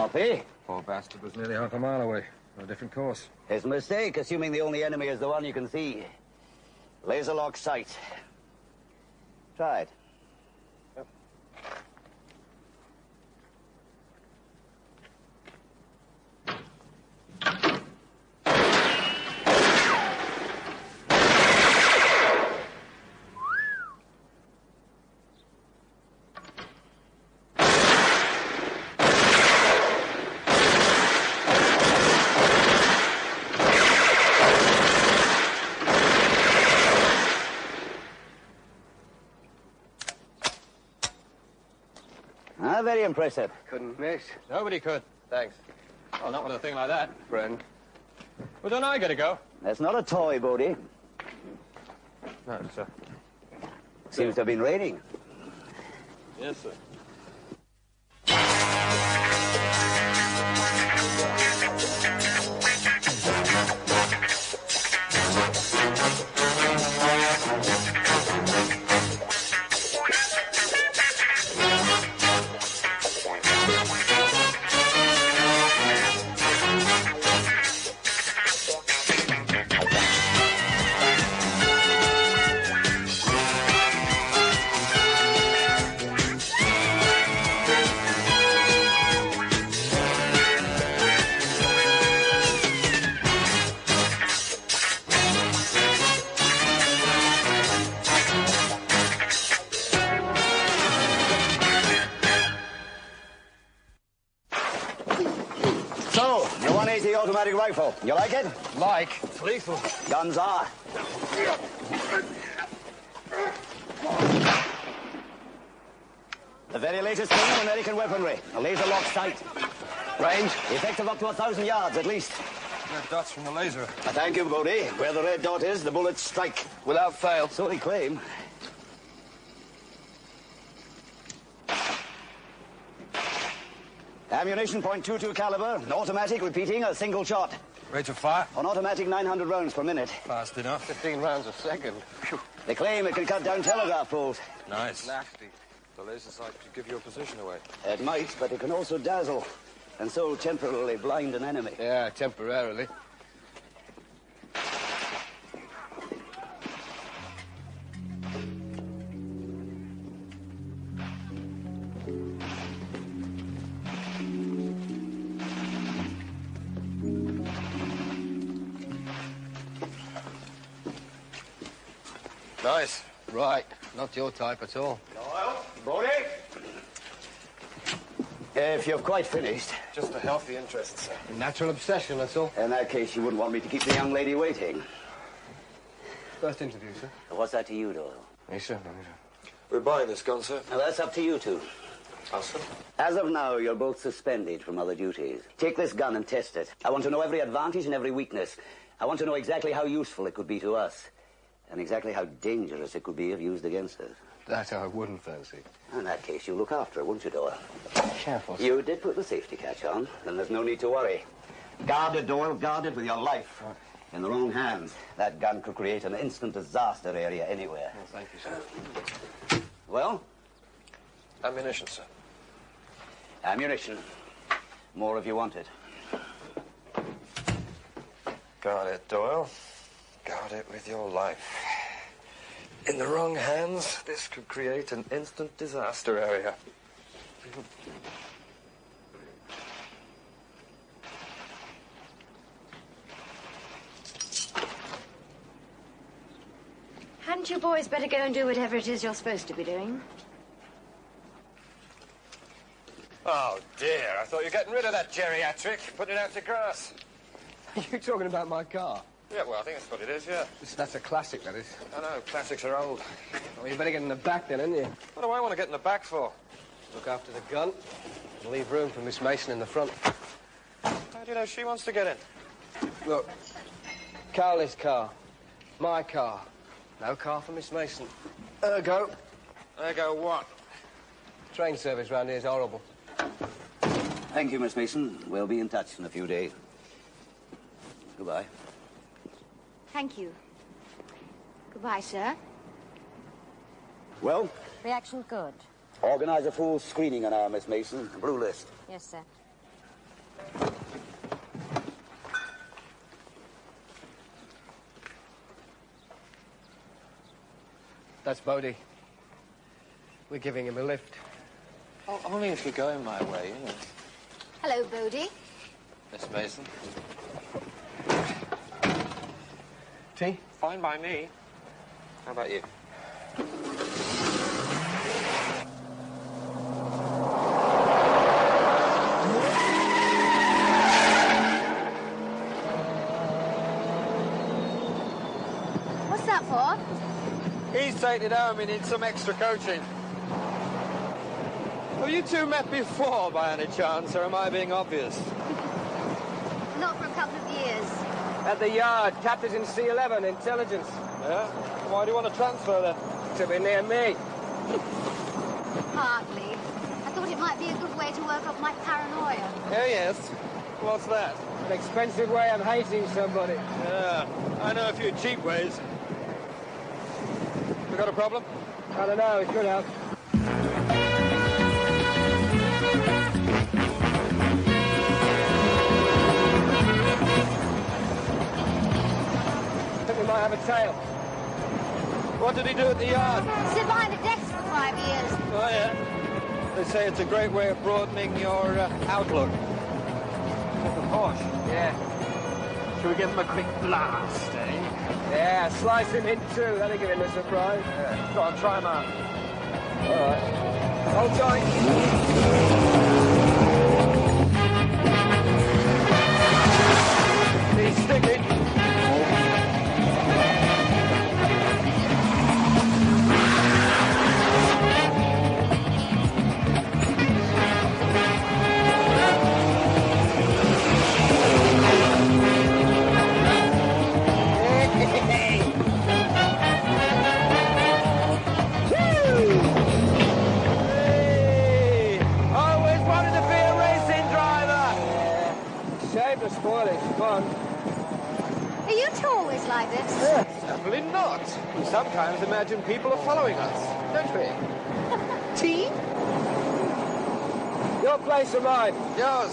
Copy. Poor bastard was nearly half a mile away. On a different course. It's a mistake, assuming the only enemy is the one you can see. Laser lock sight. Try it. Yep. Very impressive. Couldn't miss. Nobody could. Thanks. Well, not with a thing like that, friend. Well, don't I get to go? That's not a toy, Bodie. No, sir. Seems to have been raining. Yes, sir. Automatic rifle. You like it? Like? It's lethal. Guns are. The very latest thing in American weaponry. A laser lock sight. Range? Effective up to 1,000 yards at least. Red dots from the laser. Thank you, Bodie. Where the red dot is, the bullets strike. Without fail. So they claim. Ammunition .22 caliber, automatic, repeating, a single shot. Rate of fire? On automatic, 900 rounds per minute. Fast enough. 15 rounds a second. Phew. They claim it can cut down telegraph poles. Nice. Nasty. The laser sight could give your position away. It might, but it can also dazzle, and so temporarily blind an enemy. Yeah, temporarily. Nice. Right. Not your type at all. Well, Bodie? If you've quite finished. Just a healthy interest, sir. A natural obsession, that's all. In that case, you wouldn't want me to keep the young lady waiting. First interview, sir. What's that to you, Doyle? Yes, sir. No, sir. We're buying this gun, sir. Now, that's up to you two. Us, sir? As of now, you're both suspended from other duties. Take this gun and test it. I want to know every advantage and every weakness. I want to know exactly how useful it could be to us. And exactly how dangerous it could be if used against us. That I wouldn't fancy. In that case, you look after her, wouldn't you, Doyle? Careful, sir. You did put the safety catch on, then there's no need to worry. Guard it, Doyle, guard it with your life. Right. In the wrong hands, that gun could create an instant disaster area anywhere. Well, thank you, sir. Well? Ammunition, sir. Ammunition. More if you want it. Guard it, Doyle. Guard it with your life. In the wrong hands, this could create an instant disaster area. Hadn't you boys better go and do whatever it is you're supposed to be doing? Oh, dear. I thought you were getting rid of that geriatric, putting it out to grass. Are you talking about my car? Yeah, well, I think that's what it is, yeah. That's a classic, that is. I know, classics are old. Well, you better get in the back then, hadn't you? What do I want to get in the back for? Look after the gun and leave room for Miss Mason in the front. How do you know she wants to get in? Look, Carly's car, my car. No car for Miss Mason. Ergo. Ergo what? Train service round here is horrible. Thank you, Miss Mason. We'll be in touch in a few days. Goodbye. Thank you. Goodbye, sir. Well? Reaction good. Organize a full screening on our Miss Mason. Blue list. Yes, sir. That's Bodie. We're giving him a lift. Oh, only if you're going my way, you know. Hello, Bodie. Miss Mason. Tea? Fine by me. How about you? What's that for? He's taking it home. He needs some extra coaching. Have you two met before, by any chance, or am I being obvious? Not for a couple of years. At the yard. Captain's in C11, intelligence. Yeah? Why do you want to transfer then? To be near me. Hardly. I thought it might be a good way to work off my paranoia. Oh, yes. What's that? An expensive way of hating somebody. Yeah, I know a few cheap ways. We got a problem? I don't know, it could help. I think we might have a tail. What did he do at the yard? Sit behind a desk for 5 years. Oh, yeah. They say it's a great way of broadening your outlook. Posh. Yeah. Shall we give him a quick blast, eh? Yeah, slice him in two. That'll give him a surprise. Yeah. Go on, try him out. All right. Hold tight. He's sticking. Spoil it. Come on. Are you two always like this? Certainly not. We sometimes imagine people are following us, don't we? Tea? Your place or mine? Yours.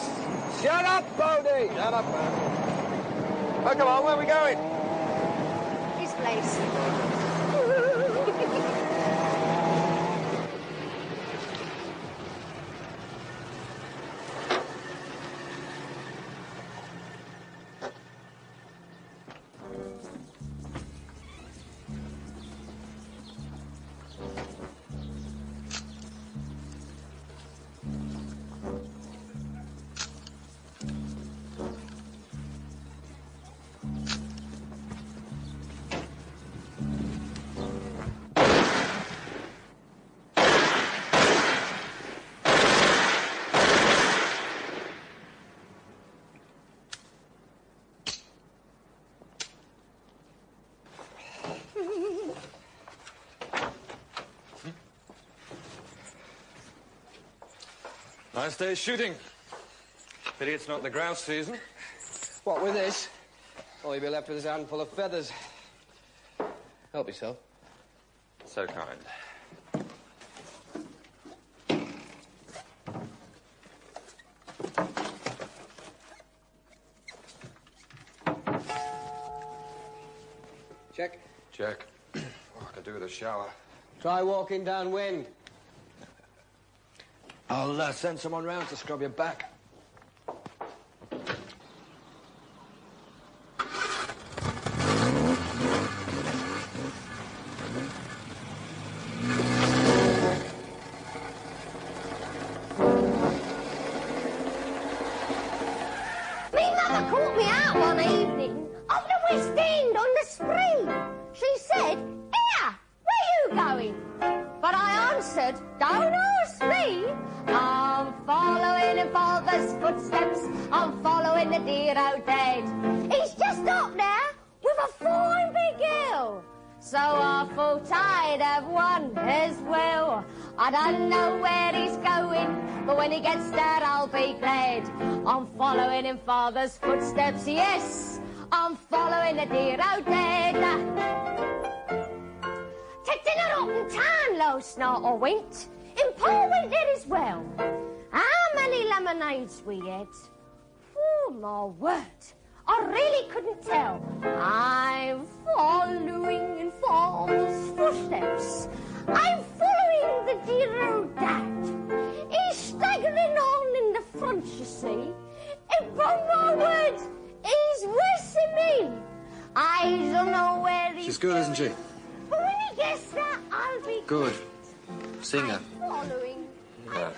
Shut up, Bodie! Shut up, man. Oh, come on, where are we going? His place. Nice day shooting. Pity it's not the grouse season. What, with this? All you'll be left with is a handful of feathers. Help yourself. So kind. Check. Check. Oh, I could do with a shower. Try walking downwind. I'll send someone round to scrub your back. Me mother caught me out one evening up the West End on the spree. She said, "Here, where you going?" But I answered, "Don't ask me. I'm following in father's footsteps. I'm following the dear old dad. He's just up there with a fine big girl. So I thought I'd have one as well. I don't know where he's going, but when he gets there I'll be glad. I'm following in father's footsteps, yes. I'm following the dear old dad. To dinner up in town last night I went. And Paul went there as well. How many lemonades we had? Oh, my word. I really couldn't tell. I'm following in Father's footsteps. I'm following the dear old dad. He's staggering on in the front, you see. And by my word, he's worse than me. I don't know where he's She's good, isn't she? But when he gets there, I'll be Good. Sing her. I'm following. Yeah.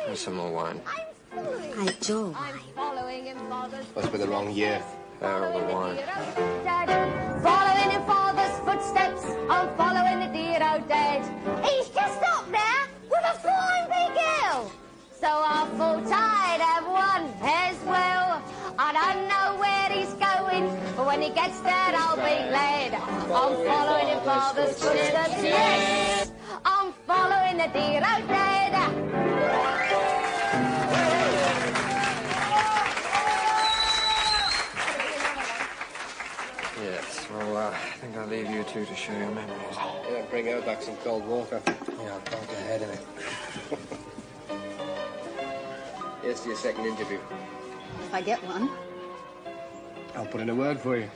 Have some more wine. I'm following. I do. I'm following in Father's Must be the wrong year. Barrel of wine. Following in Father's footsteps, I'm following the dear old dad. He's just up there with a fine big hill. So I thought I'd have one as well. I don't know where he's going, but when he gets there, I'll be glad. I'm following in Father's footsteps, yes. I'm following the dear old dad. Yes, well, I think I'll leave you two to share your memories. Yeah, bring her back some cold water. Yeah, I'll bunk ahead of it. Here's to your second interview. If I get one. I'll put in a word for you.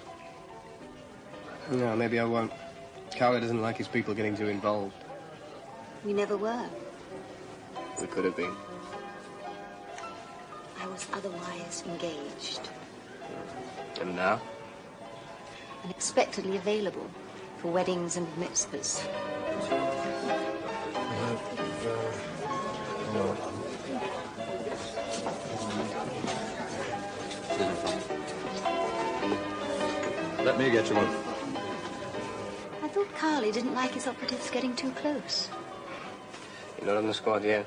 No, maybe I won't. Carla doesn't like his people getting too involved. We never were. We could have been. I was otherwise engaged. And now? Unexpectedly available for weddings and mitzvahs. Let me get you one. I thought Carly didn't like his operatives getting too close. You're not on the squad yet.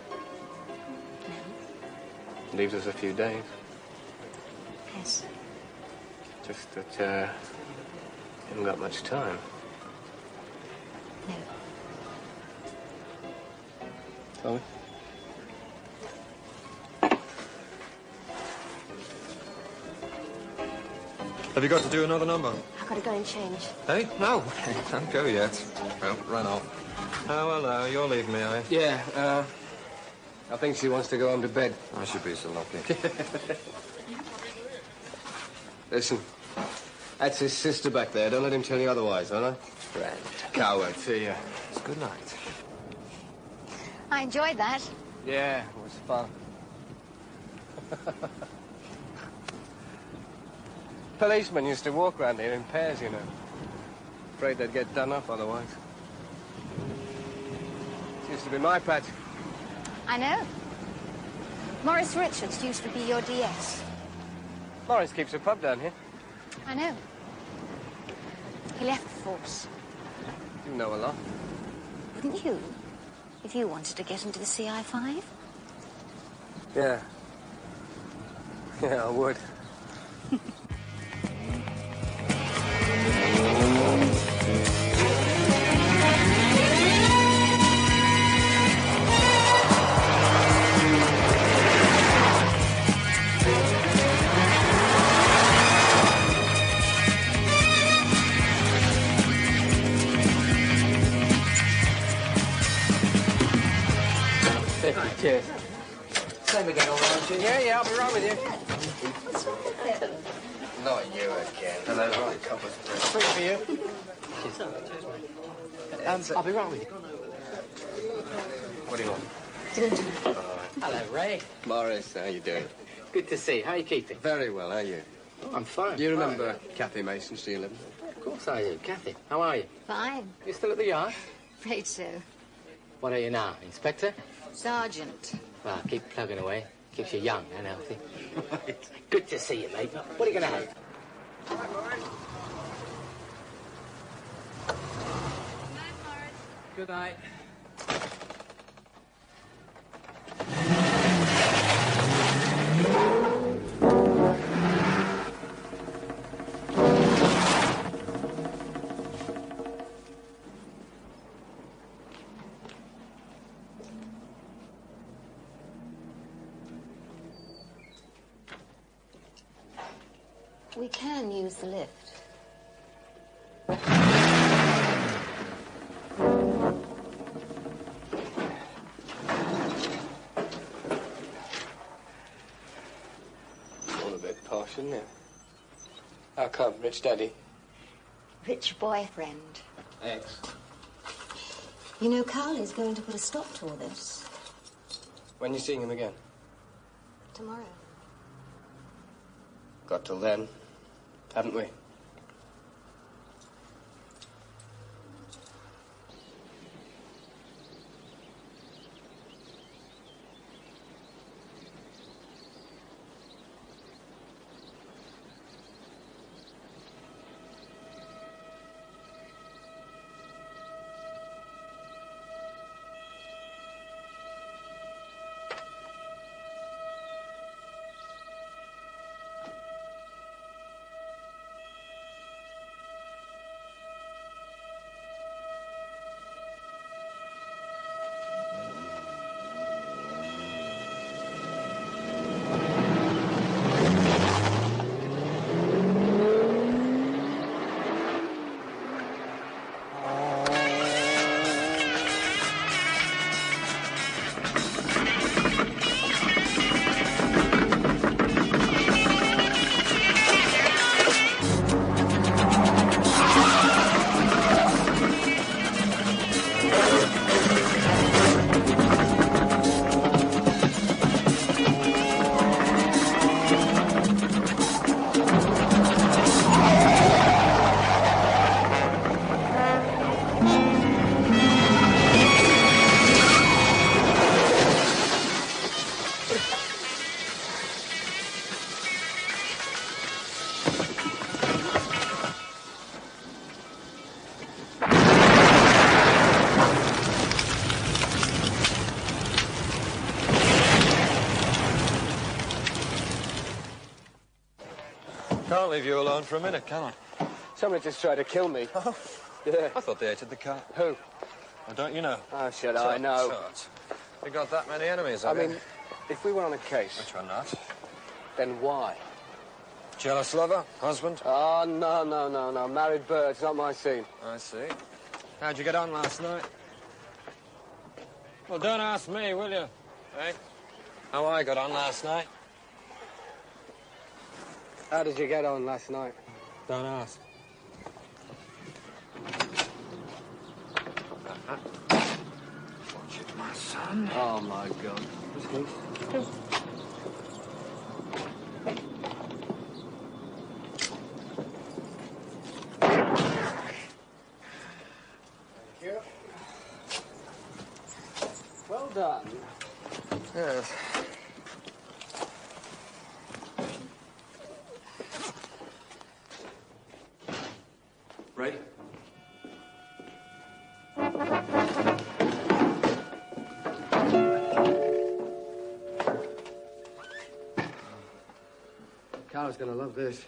No? Leaves us a few days. Yes. Just that, haven't got much time. No. Chloe? Have you got to do another number? I've got to go and change. Hey? No. Don't go yet. Well, run off. Oh, hello. You're leaving me, are you? Yeah, I think she wants to go home to bed. I should be so lucky. Listen, that's his sister back there. Don't let him tell you otherwise, all right? Grand. Coward. See ya. Good night. I enjoyed that. Yeah, it was fun. Policemen used to walk around here in pairs, you know. Afraid they'd get done up otherwise. It used to be my patch. I know. Maurice Richards used to be your DS. Maurice keeps a pub down here. I know. He left the force. You know a lot. Wouldn't you? If you wanted to get into the CI5? Yeah. Yeah, I would. Cheers. Same again, all right, Jim? Yeah, I'll be right with you. What's wrong with him? Not you again. Hello, right, cupboard. Free for you. I'll be right with you. What do you want? Hello, Ray. Morris, how you doing? Good to see you. How are you keeping? Very well, how are you? Oh, I'm fine. You remember Kathy Mason, C11? Of course I do. Kathy, how are you? Fine. You still at the yard? Afraid so. What are you now, Inspector? Sergeant. Well, keep plugging away. Keeps you young and healthy. Good to see you, mate. What are you going to have? Good night. We can use the lift. All of it. isn't it? How come? Rich daddy? Rich boyfriend. Ex. You know, Carl is going to put a stop to all this. When you seeing him again? Tomorrow. Got till then, haven't we? Can't leave you alone for a minute, can I? Somebody just tried to kill me. Oh, Yeah. I thought they hated the car. Who? Well, don't you know? Oh, shut up, I know. Tut. You got that many enemies, I have you? mean, if we were on a case, Which one not? then why? Jealous lover? Husband? Oh, no. Married birds, not my scene. I see. How'd you get on last night? Well, don't ask me, will you? Hey? How I got on last night? How did you get on last night? Don't ask. Watch it, my son. Oh, my God. Thank you. Well done. Yes. Ready? Carl's gonna love this.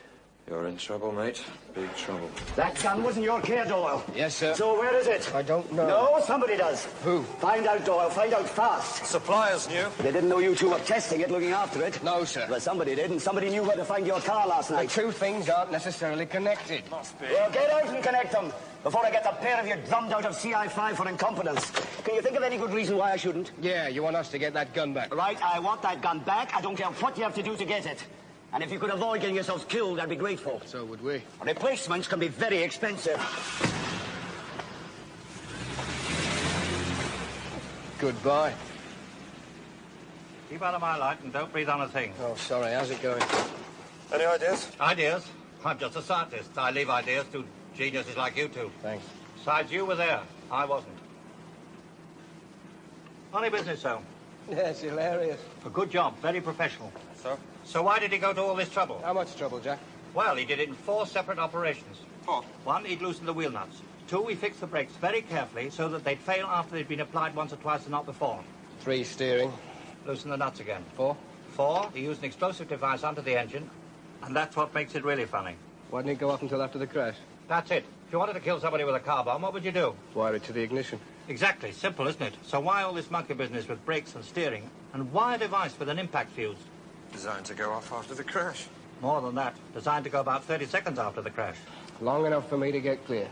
You're in trouble, mate. Big trouble. That gun wasn't your care, Doyle. Yes, sir. So where is it? I don't know. No, somebody does. Who? Find out, Doyle. Find out fast. Suppliers knew. They didn't know you two were testing it, looking after it. No, sir. Well, somebody did, and somebody knew where to find your car last The night. two things aren't necessarily connected. Must be. Well, get out and connect them before I get the pair of you drummed out of CI5 for incompetence. Can you think of any good reason why I shouldn't? Yeah, you want us to get that gun back? Right, I want that gun back. I don't care what you have to do to get it. And if you could avoid getting yourselves killed, I'd be grateful. So would we. Replacements can be very expensive. Goodbye. Keep out of my light and don't breathe on a thing. Oh, sorry. How's it going? Any ideas? Ideas? I'm just a scientist. I leave ideas to geniuses like you two. Thanks. Besides, you were there. I wasn't. Funny business, though. Yes, hilarious. A good job. Very professional. So? So why did he go to all this trouble? How much trouble, Jack? Well, he did it in 4 separate operations. 4? 1, he'd loosened the wheel nuts. 2, he fixed the brakes very carefully so that they'd fail after they'd been applied once or twice and not before. 3, steering. Loosen the nuts again. 4. 4, he used an explosive device under the engine, and that's what makes it really funny. Why didn't it go off until after the crash? That's it. If you wanted to kill somebody with a car bomb, what would you do? Wire it to the ignition. Exactly. Simple, isn't it? So why all this monkey business with brakes and steering? And why a device with an impact fuse? Designed to go off after the crash. More than that. Designed to go about 30 seconds after the crash. Long enough for me to get clear.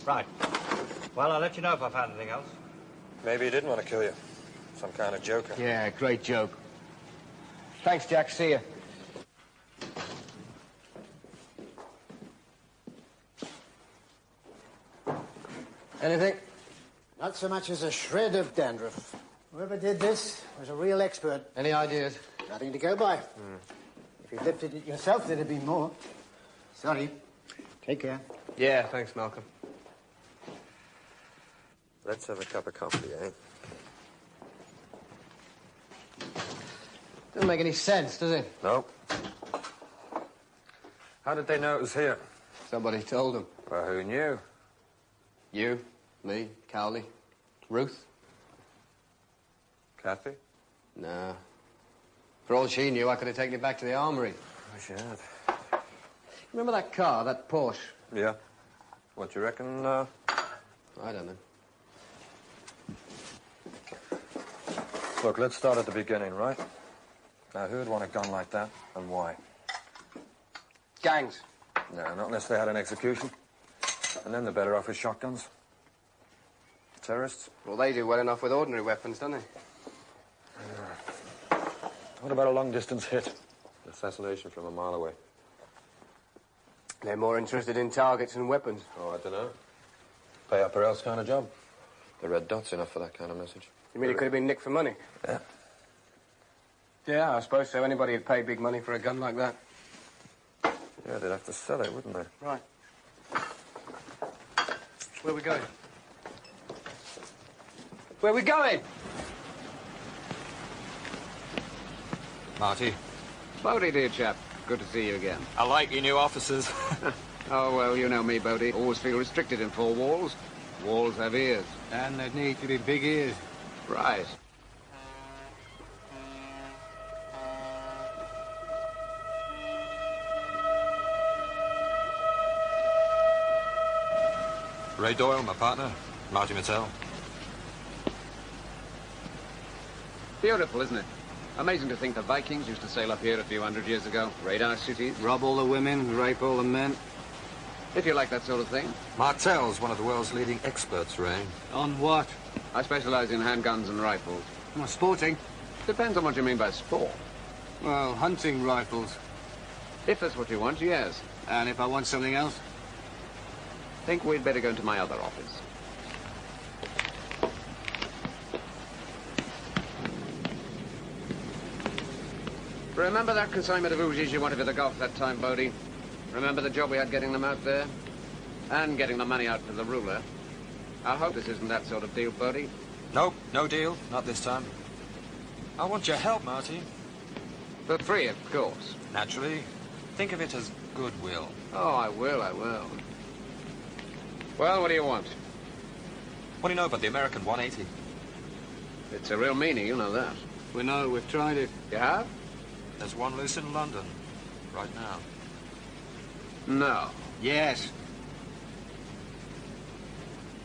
Right. Well, I'll let you know if I find anything else. Maybe he didn't want to kill you. Some kind of joker. Yeah, great joke. Thanks, Jack. See ya. Anything? Not so much as a shred of dandruff. Whoever did this was a real expert. Any ideas? Nothing to go by. If you lifted it yourself, there'd be more. Sorry. Take care. Yeah, thanks, Malcolm. Let's have a cup of coffee, eh? Doesn't make any sense, does it? No. How did they know it was here? Somebody told them. Well, who knew? You, me, Cowley, Ruth. Kathy? No. For all she knew, I could have taken it back to the armory. Wish you had. Remember that car, that Porsche? Yeah. What do you reckon, I don't know. Look, let's start at the beginning, right? Now, who'd want a gun like that, and why? Gangs. No, not unless they had an execution. And then they're better off with shotguns. Terrorists? Well, they do well enough with ordinary weapons, don't they? What about a long-distance hit? Assassination from a mile away. They're more interested in targets and weapons. Oh, I don't know. Pay up or else kind of job. The red dot's enough for that kind of message. You mean it could have been nicked for money? Yeah. Yeah, I suppose so. Anybody would pay big money for a gun like that. Yeah, they'd have to sell it, wouldn't they? Right. Where are we going? Where are we going? Marty. Bodie, dear chap. Good to see you again. I like your new officers. Oh, well, you know me, Bodie. Always feel restricted in four walls. Walls have ears. And there need to be big ears. Right. Ray Doyle, my partner. Marty Mattel. Beautiful, isn't it? Amazing to think the Vikings used to sail up here a few hundred years ago. Raid our cities. Rob all the women, rape all the men. If you like that sort of thing. Martel's one of the world's leading experts, Ray. On what? I specialize in handguns and rifles. Well, sporting. Depends on what you mean by sport. Well, hunting rifles. If that's what you want, yes. And if I want something else? Think we'd better go into my other office. Remember that consignment of Uzis you wanted for the golf that time, Bodie? Remember the job we had getting them out there? And getting the money out to the ruler? I hope this isn't that sort of deal, Bodie. Nope, no deal. Not this time. I want your help, Marty. For free, of course. Naturally. Think of it as goodwill. Oh, I will. Well, what do you want? What do you know about the American 180? It's a real meanie, you know that. We know, we've tried it. You have? There's one loose in London. Right now. No. Yes.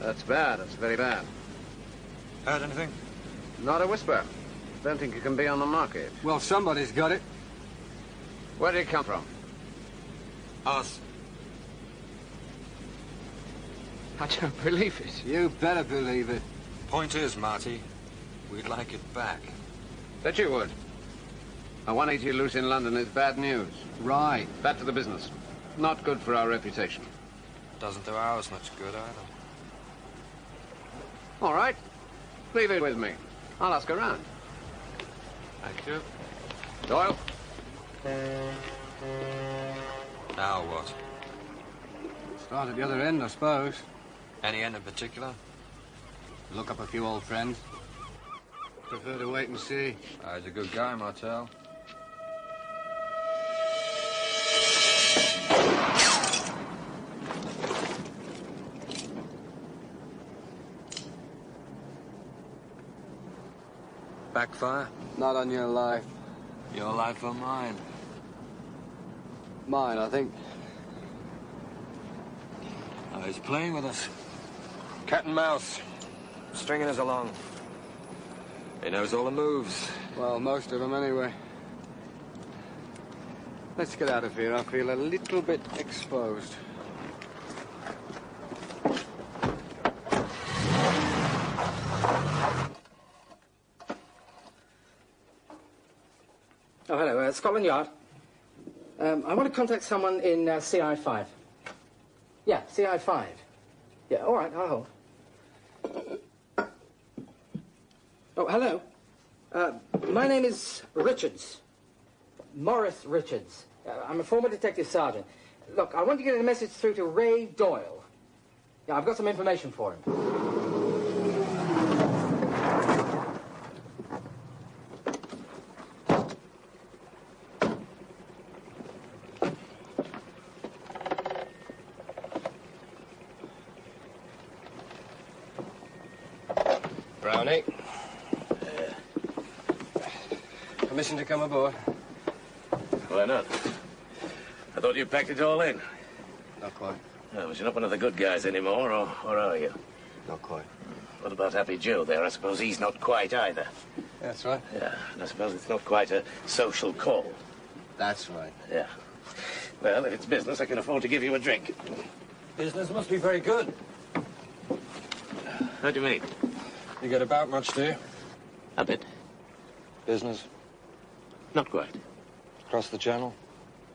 That's bad. That's very bad. Heard anything? Not a whisper. Don't think it can be on the market. Well, somebody's got it. Where did it come from? Us. I don't believe it. You better believe it. Point is, Marty, we'd like it back. Bet you would. A 180 loose in London is bad news. Right. Back to the business. Not good for our reputation. Doesn't do ours much good either. All right. Leave it with me. I'll ask around. Thank you. Doyle? Now what? Start at the other end, I suppose. Any end in particular? Look up a few old friends. Prefer to wait and see. He's a good guy, Martel. Backfire? Not on your life. Your life or mine? Mine, I think. Oh, he's playing with us. Cat and mouse. Stringing us along. He knows all the moves. Well, most of them anyway. Let's get out of here. I feel a little bit exposed. Oh, hello, Scotland Yard. I want to contact someone in CI5. Yeah, CI5. Yeah, all right, I'll hold. Oh, hello. My name is Richards. Morris Richards. I'm a former detective sergeant. Look, I want to get a message through to Ray Doyle. Yeah, I've got some information for him. Brownie. Permission to come aboard? Why not? I thought you packed it all in. Not quite. Oh, but you're not one of the good guys anymore, or are you? Not quite. What about Happy Joe there? I suppose he's not quite either. That's right. Yeah, and I suppose it's not quite a social call. That's right. Yeah. Well, if it's business, I can afford to give you a drink. Business must be very good. How do you mean? You get about much, do you? A bit. Business? Not quite. Across the channel?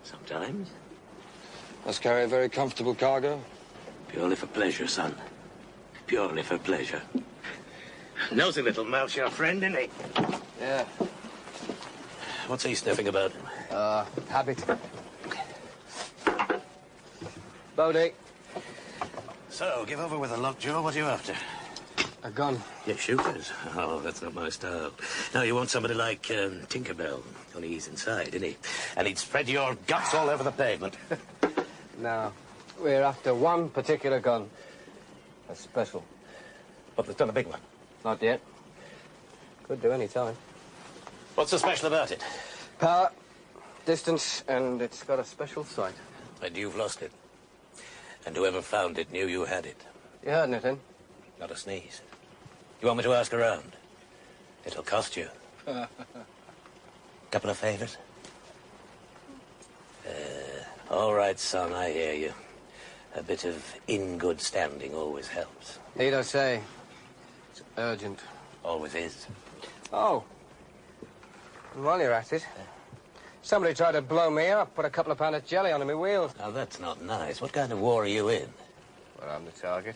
Sometimes. Must carry a very comfortable cargo? Purely for pleasure, son. Purely for pleasure. Nosy little mouse, your friend, isn't he? Yeah. What's he sniffing about? Habit. Bodie. So, give over with the lockjaw. What are you after? A gun. Yeah, shooters. Oh, that's not my style. No, you want somebody like Tinkerbell. Only he's inside, isn't he? And he'd spread your guts all over the pavement. No. We're after one particular gun. A special. But there's done a big one. Not yet. Could do any time. What's so special about it? Power, distance, and it's got a special sight. And you've lost it. And whoever found it knew you had it. You heard anything? Not a sneeze. You want me to ask around? It'll cost you. Couple of favors? All right, son, I hear you. A bit of in good standing always helps. Need I say, it's urgent. Always is. Oh. While you're at it, somebody tried to blow me up, put a couple of pounds of jelly on my wheels. Now, that's not nice. What kind of war are you in? Well, I'm the target.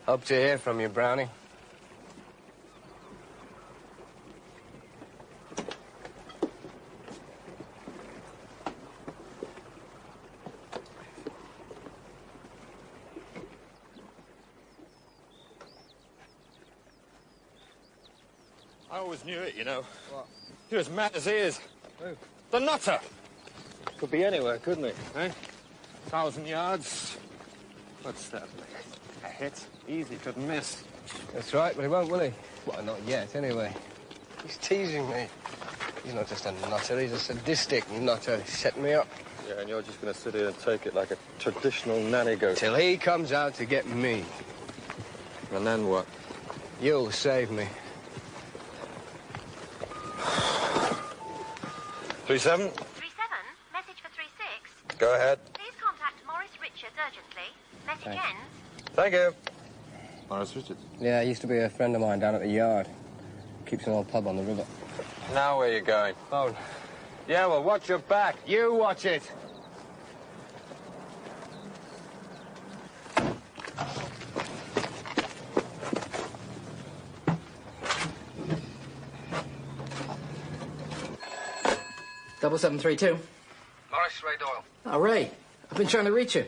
Hope to hear from you, Brownie. I always knew it, you know. What? You're as mad as he is. Who? The nutter. Could be anywhere, couldn't he? Eh? 1,000 yards. What's that? A hit. Easy, couldn't miss. That's right, but he won't, will he? Well, not yet, anyway. He's teasing me. He's not just a nutter, he's a sadistic nutter. He's setting me up. Yeah, and you're just going to sit here and take it like a traditional nanny goat. Till he comes out to get me. And then what? You'll save me. 37? 37? Message for 36? Go ahead. Please contact Morris Richards urgently. Message Thanks. ends. Thank you. Morris Richards? Yeah, he used to be a friend of mine down at the yard. Keeps an old pub on the river. Now where you going? Phone. Yeah, well, watch your back. You watch it. Double 732. Morris, Ray Doyle. Oh, Ray. I've been trying to reach you.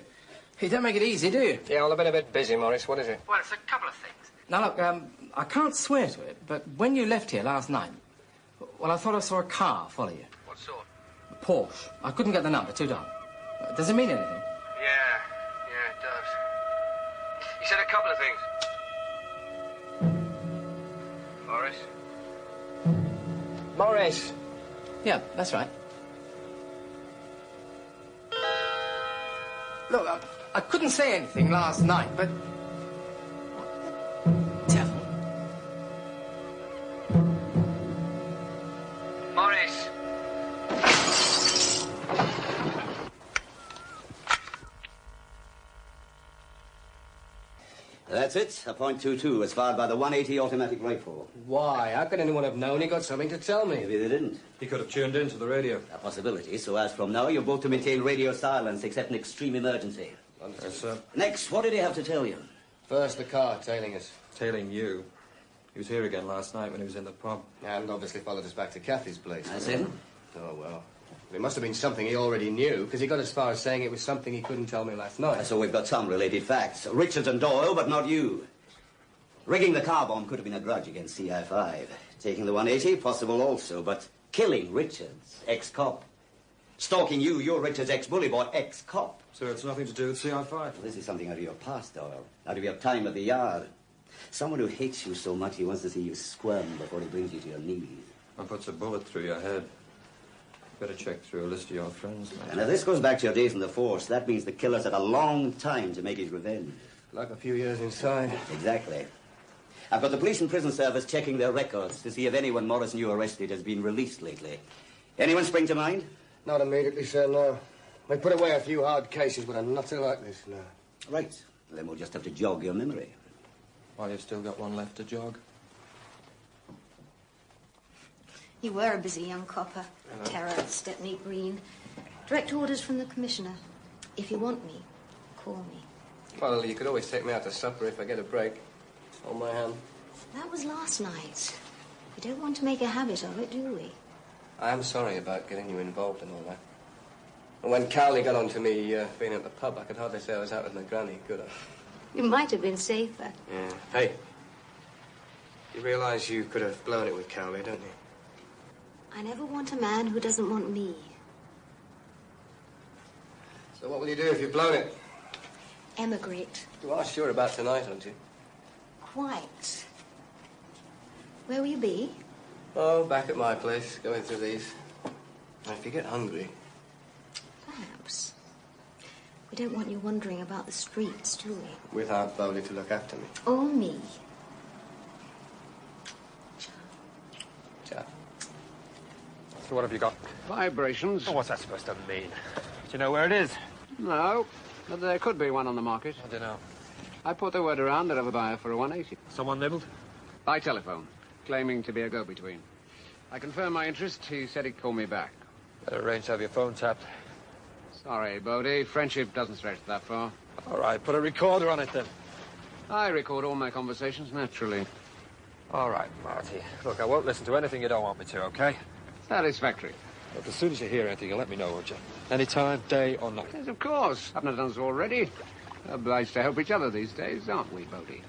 You don't make it easy, do you? Yeah, well, I've been a bit busy, Morris. What is it? Well, it's a couple of things. Now, look, I can't swear to it, but when you left here last night, well, I thought I saw a car follow you. What sort? A Porsche. I couldn't get the number, too dark. Does it mean anything? Yeah, it does. He said a couple of things. Morris? Morris! Yeah, that's right. Look, I couldn't say anything last night, but... What the devil? Morris! That's it. A .22 was fired by the 180 automatic rifle. Why? How could anyone have known he got something to tell me? Maybe they didn't. He could have tuned into the radio. A possibility. So as from now, you're both to maintain radio silence except in extreme emergency. Yes, sir. Next, what did he have to tell you? First, the car tailing us. Tailing you. He was here again last night when he was in the pub. And obviously followed us back to Kathy's place. That's it? Oh, well. It must have been something he already knew, because he got as far as saying it was something he couldn't tell me last night. So we've got some related facts. Richards and Doyle, but not you. Rigging the car bomb could have been a grudge against CI5. Taking the 180, possible also, but killing Richards, ex-cop. Stalking you, you're Richards' ex-bully boy, ex-cop. So it's nothing to do with CI5? Well, this is something out of your past, Doyle. Out of your time at the yard. Someone who hates you so much he wants to see you squirm before he brings you to your knees. And puts a bullet through your head. Better check through a list of your friends, mate. And if this goes back to your days in the force, that means the killer's had a long time to make his revenge. Like a few years inside. Exactly. I've got the police and prison service checking their records to see if anyone Morris knew arrested has been released lately. Anyone spring to mind? Not immediately, sir, no. They put away a few hard cases, but a nutter like this, no. Right. Then we'll just have to jog your memory. Why, you've still got one left to jog? You were a busy young copper. Terror at Stepney Green. Direct orders from the Commissioner. If you want me, call me. Well, you could always take me out to supper if I get a break. On my hand. That was last night. We don't want to make a habit of it, do we? I am sorry about getting you involved in all that. And when Cowley got on to me being at the pub, I could hardly say I was out with my granny, could I? You might have been safer. Yeah. Hey, you realise you could have blown it with Cowley, don't you? I never want a man who doesn't want me. So what will you do if you've blown it? Emigrate. You are sure about tonight, aren't you? Quite. Where will you be? Oh, back at my place, going through these. Now, if you get hungry... Perhaps. We don't want you wandering about the streets, do we? Without Bowley to look after me. Or me. Ciao. So what have you got? Vibrations. Oh, what's that supposed to mean? Do you know where it is? No, but there could be one on the market. I don't know. I put the word around that I have a buyer for a 180. Someone nibbled? By telephone, claiming to be a go-between. I confirmed my interest. He said he'd call me back. Better arrange to have your phone tapped. Sorry, Bodie. Friendship doesn't stretch that far. All right, put a recorder on it then. I record all my conversations naturally. All right, Marty. Look, I won't listen to anything you don't want me to, okay? Satisfactory. Look, as soon as you hear anything, you'll let me know, won't you? Any time, day or night. Yes, of course. Haven't I done so already? Obliged to help each other these days, aren't we, Bodie?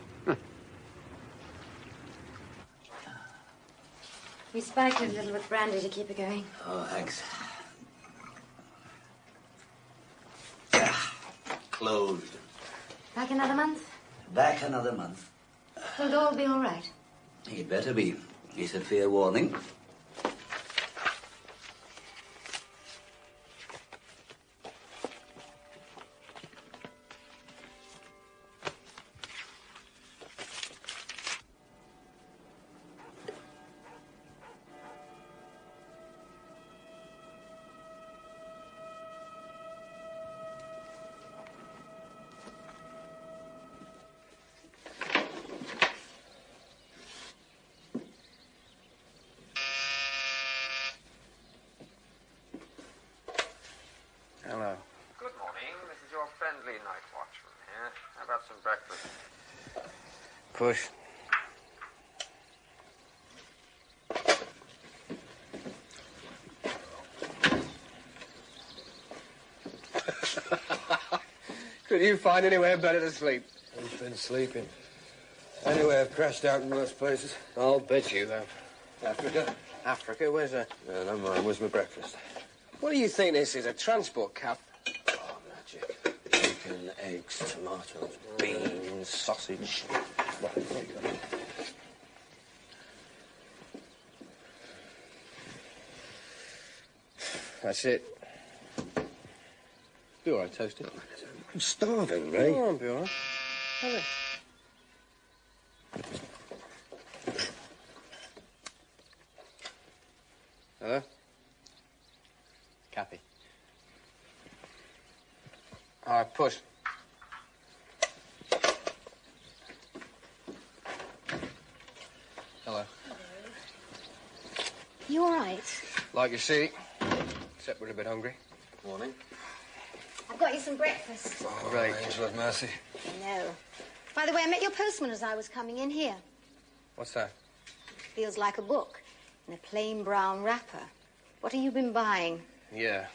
We spiked it a little with brandy to keep it going. Oh, thanks. Closed. Back another month? Back another month. Will it all be all right? He'd better be. He said fair warning. Hello. Good morning. This is your friendly night watchman here. How about some breakfast? Push. Could you find anywhere better to sleep? Who's been sleeping? Anyway, I've crashed out in worse places. I'll bet you have. Africa? Africa? Where's that? No, never mind. Where's my breakfast? What do you think this is, a transport cab? Oh, magic. Bacon, eggs, tomatoes, beans, sausage. Right, there you go. That's it. Be all right, Toasty. I'm starving, Ray. Oh, I'll be all right. Hurry. Hello? Kathy. All right, push. Hello. You all right? Like you see, except we're a bit hungry. Morning. I've got you some breakfast. Oh, Right. Angel of mercy. No. By the way, I met your postman as I was coming in here. What's that? Feels like a book in a plain brown wrapper. What have you been buying? Yeah.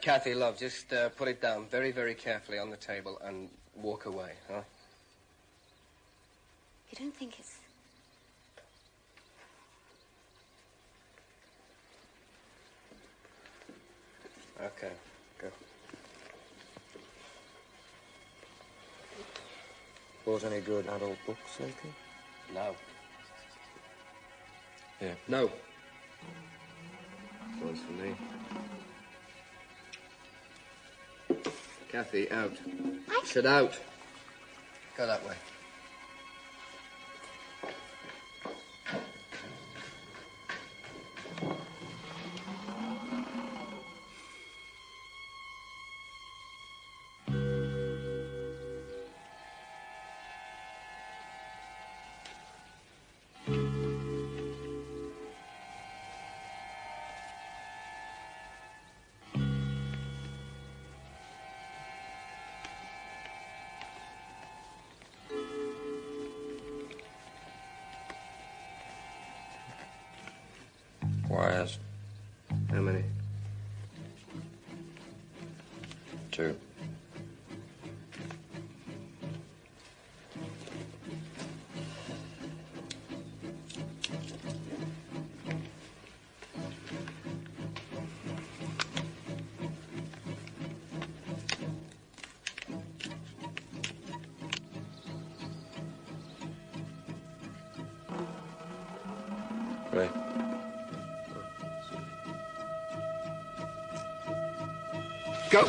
Kathy, love, just put it down very, very carefully on the table and walk away, huh? You don't think it's... Okay, go. Bought any good adult books lately? No. Yeah. No. One's for me. Kathy, out. Sit out. Go that way. Wires. How many? 2. Right. Go!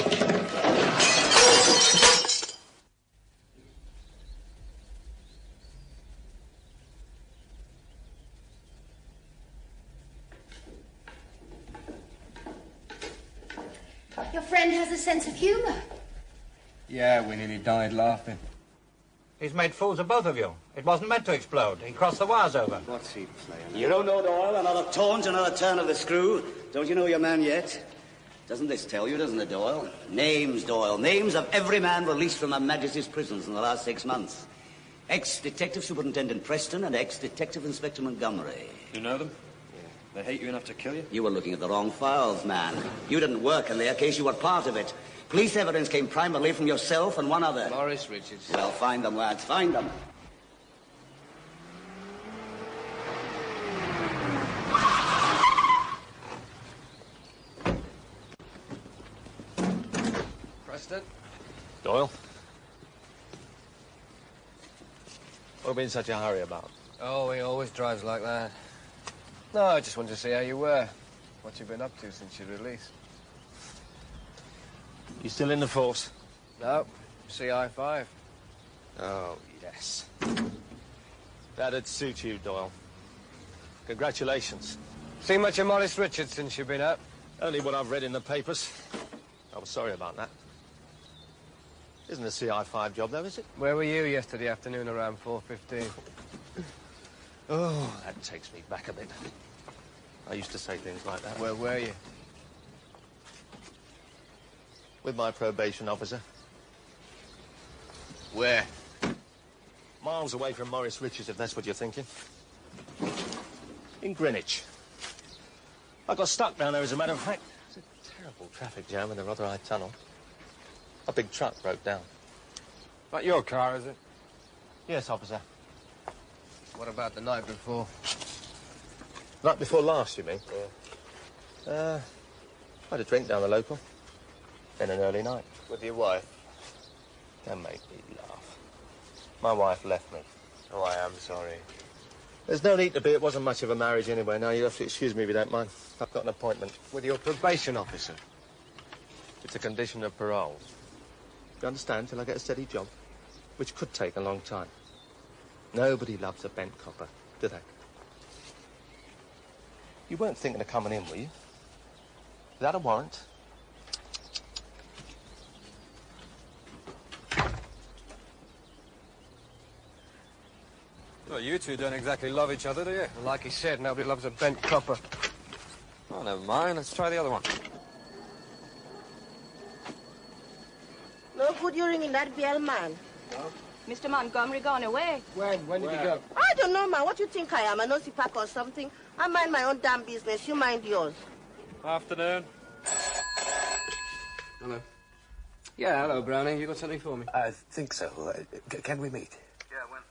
Your friend has a sense of humour. Yeah, we nearly died laughing. He's made fools of both of you. It wasn't meant to explode. He crossed the wires over. What's he playing? You don't know, Doyle. Another taunt, another turn of the screw. Don't you know your man yet? Doesn't this tell you, doesn't it, Doyle? Names, Doyle. Names of every man released from Her Majesty's prisons in the last 6 months. Ex-Detective Superintendent Preston and ex-Detective Inspector Montgomery. You know them? They hate you enough to kill you? You were looking at the wrong files, man. You didn't work in their case. You were part of it. Police evidence came primarily from yourself and one other. Morris Richards. Well, find them, lads. Find them. Preston? Doyle? What have you been in such a hurry about? Oh, he always drives like that. No, I just wanted to see how you were. What you've been up to since your release. You still in the force? No, CI5. Oh, yes. That'd suit you, Doyle. Congratulations. Seen much of Morris Richards since you've been out? Only what I've read in the papers. I was sorry about that. Isn't a CI5 job, though, is it? Where were you yesterday afternoon around 4:15? Oh, that takes me back a bit. I used to say things like that. Where were you? With my probation officer. Where? Miles away from Morris Richards, if that's what you're thinking. In Greenwich. I got stuck down there, as a matter of fact. It's a terrible traffic jam in the Rotherhithe Tunnel. A big truck broke down. Not your car, is it? Yes, officer. What about the night before? Night before last, you mean? Yeah. I had a drink down the local. Then an early night. With your wife? That made me laugh. My wife left me. Oh, I am sorry. There's no need to be. It wasn't much of a marriage anyway. Now, you have to excuse me if you don't mind. I've got an appointment. With your probation officer? It's a condition of parole. You understand? Till I get a steady job. Which could take a long time. Nobody loves a bent copper, do they? You weren't thinking of coming in, were you? Without a warrant? Well, you two don't exactly love each other, do you? Like he said, nobody loves a bent copper. Oh, never mind. Let's try the other one. No good you ringing that bell, man. No? Mr. Montgomery gone away. When did he go? I don't know, man. What do you think I am? A nosy pack or something? I mind my own damn business. You mind yours. Afternoon. Hello. Yeah, hello, Brownie. You got something for me? I think so. Can we meet? Yeah, when?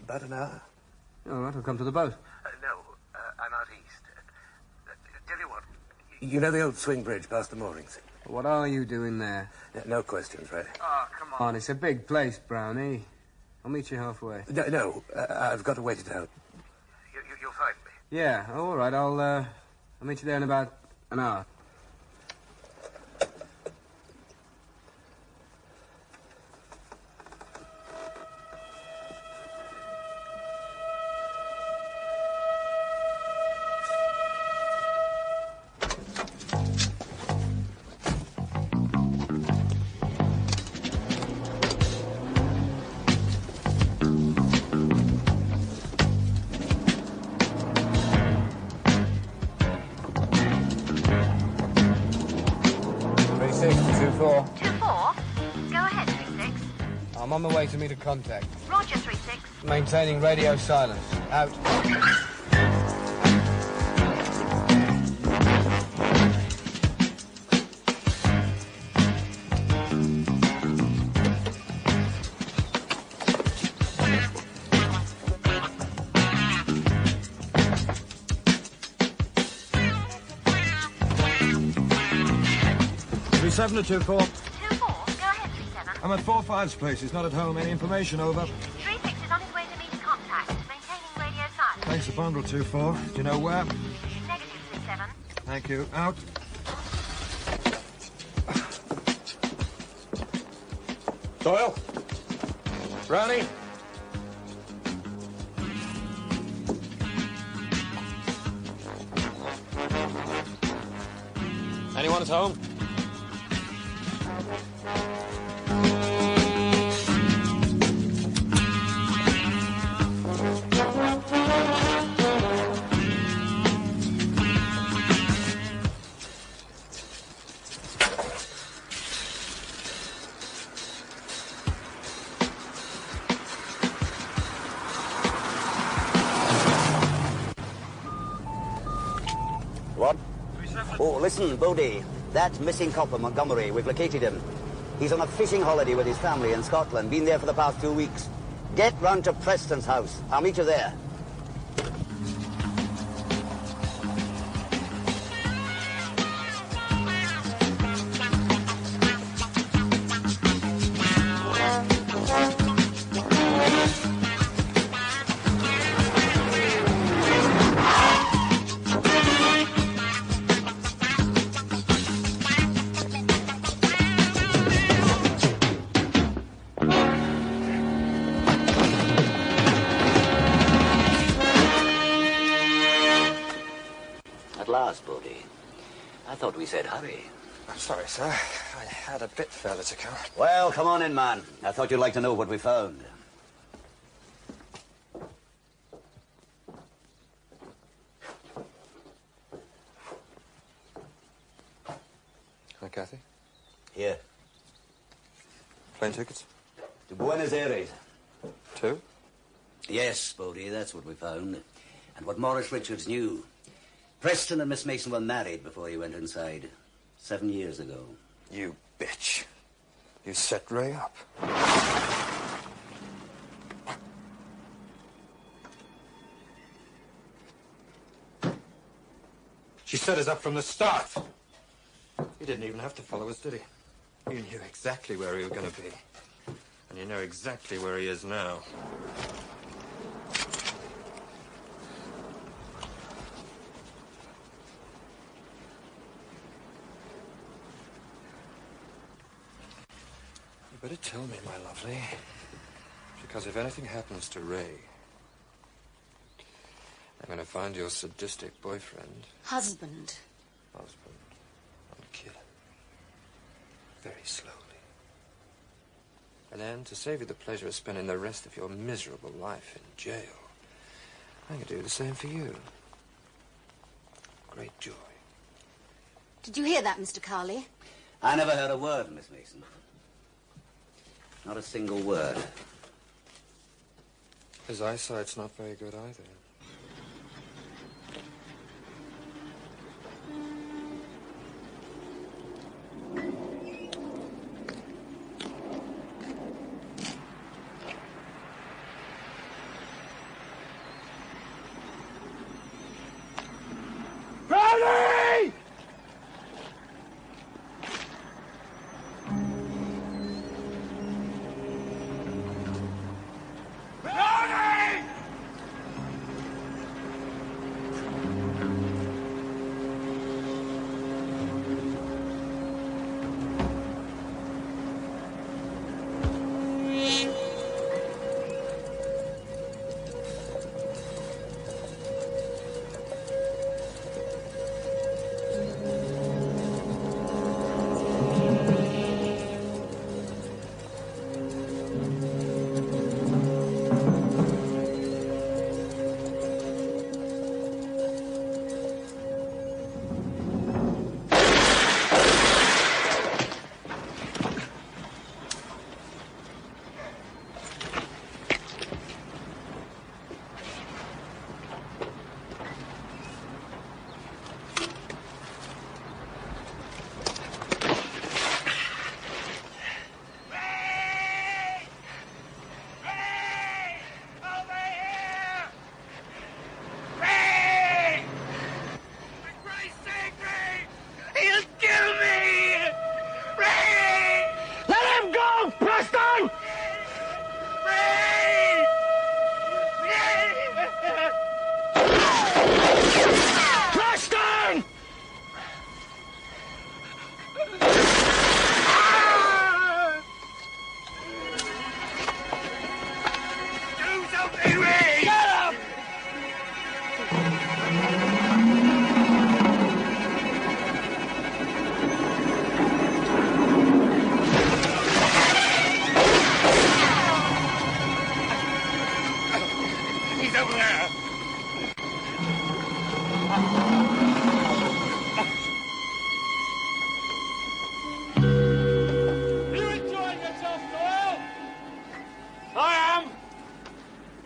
About an hour. All right, I'll come to the boat. No, I'm out east. Tell you what. You know the old swing bridge past the moorings? What are you doing there? No questions, right? Oh, come on. It's a big place, Brownie. I'll meet you halfway. No, I've got to wait it out. You'll find me. Yeah, all right. I'll meet you there in about an hour. I'm on my way to meet a contact. Roger, 36. Maintaining radio silence. Out. 37 to 24. 24, go ahead, 37. I'm at 45's place. He's not at home. Any information, over? 36 is on his way to meet a contact. Maintaining radio silence. Thanks a bundle, 24. Do you know where? Negative, 37. Thank you. Out. Doyle? Brownie? Anyone at home? What? Oh, listen, Bodie. That missing copper, Montgomery, we've located him. He's on a fishing holiday with his family in Scotland. Been there for the past 2 weeks. Get round to Preston's house. I'll meet you there. Bodie. I thought we said hurry. I'm sorry, sir. I had a bit further to come. Well, come on in, man. I thought you'd like to know what we found. Hi, Kathy. Here. Plane tickets? To Buenos Aires. 2? Yes, Bodie, that's what we found. And what Morris Richards knew. Preston and Miss Mason were married before he went inside. 7 years ago. You bitch. You set Ray up. She set us up from the start. He didn't even have to follow us, did he? You knew exactly where he was going to be. And you know exactly where he is now. You better tell me, my lovely. Because if anything happens to Ray, I'm going to find your sadistic boyfriend. Husband. Husband. And kill him. Very slowly. And then, to save you the pleasure of spending the rest of your miserable life in jail, I can do the same for you. Great joy. Did you hear that, Mr. Carley? I never heard a word, Miss Mason. Not a single word. His eyesight's not very good either. Brownie! Brownie!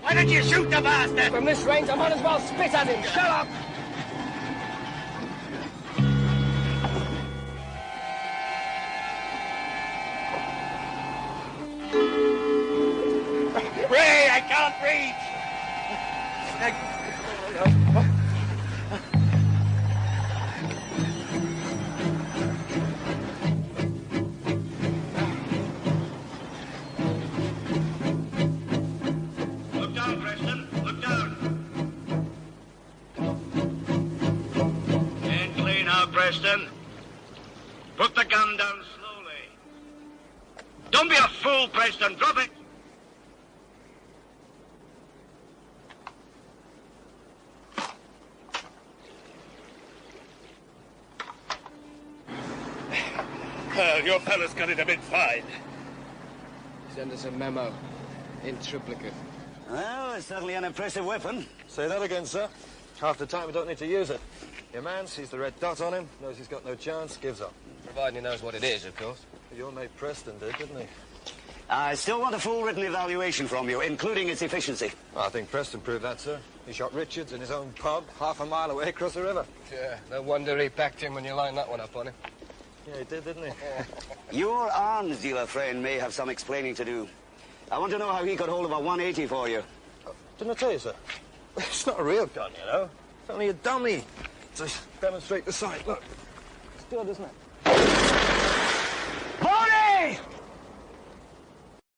Why did you shoot the bastard? From this range, I might as well spit at him. Shut up! Ray, I can't reach! Look down, Preston. Look down. Stand clean out, Preston. Put the gun down slowly. Don't be a fool, Preston. Drop it. Your fellow's got it a bit fine. Send us a memo. In triplicate. Well, it's certainly an impressive weapon. Say that again, sir. Half the time we don't need to use it. Your man sees the red dot on him, knows he's got no chance, gives up. Providing he knows what it is, of course. Your mate Preston did, didn't he? I still want a full written evaluation from you, including its efficiency. Well, I think Preston proved that, sir. He shot Richards in his own pub, half a mile away across the river. Yeah, no wonder he packed him when you lined that one up on him. Yeah, he did, didn't he? Your arms dealer friend may have some explaining to do. I want to know how he got hold of a 180 for you. Didn't I tell you, sir? It's not a real gun, you know. It's only a dummy. To demonstrate the sight. Look. It's good, isn't it?